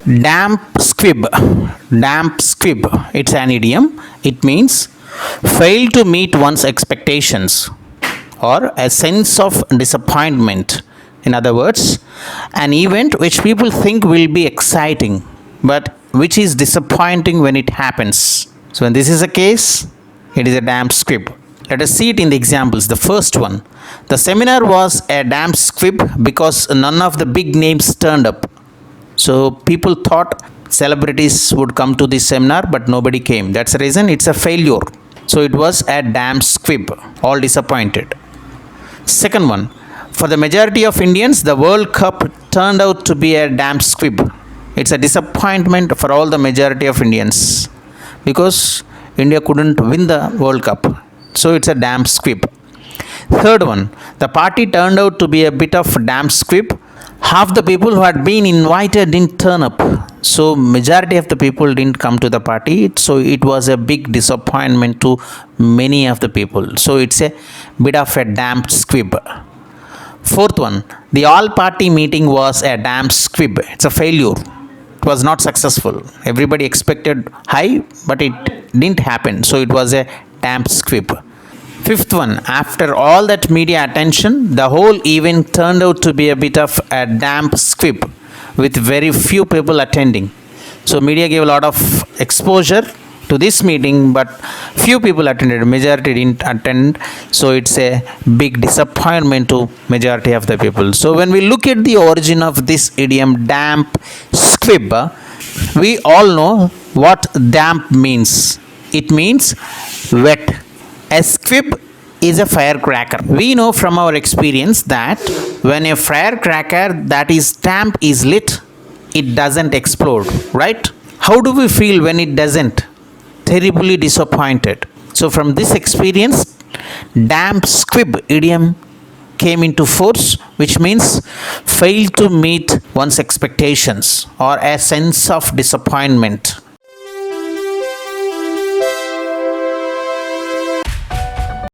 Damp squib. Damp squib. It's an idiom. It means fail to meet one's expectations or a sense of disappointment. In other words, an event which people think will be exciting but which is disappointing when it happens. So, when this is the case, it is a damp squib. Let us see it in the examples. The first one, the seminar was a damp squib because none of the big names turned up. So people thought celebrities would come to this seminar, but nobody came. That's the reason it's a failure. So it was a damn squib, all disappointed. Second one, for the majority of Indians, the World Cup turned out to be a damn squib. It's a disappointment for all the majority of Indians because India couldn't win the World Cup. So it's a damn squib. Third one, the party turned out to be a bit of damn squib. Half the people who had been invited didn't turn up. So majority of the people didn't come to the party. So it was a big disappointment to many of the people. So it's a bit of a damp squib. Fourth one, the all party meeting was a damp squib. It's a failure. It was not successful. Everybody expected high, but it didn't happen. So it was a damp squib. Fifth one, after all that media attention, the whole event turned out to be a bit of a damp squib with very few people attending. So media gave a lot of exposure to this meeting, but few people attended, majority didn't attend. So it's a big disappointment to majority of the people. So when we look at the origin of this idiom damp squib, we all know what damp means. It means wet. A squib is a firecracker. We know from our experience that when a firecracker that is damp is lit, it doesn't explode, right? How do we feel when it doesn't? Terribly disappointed. So from this experience, damp squib idiom came into force, which means fail to meet one's expectations or a sense of disappointment.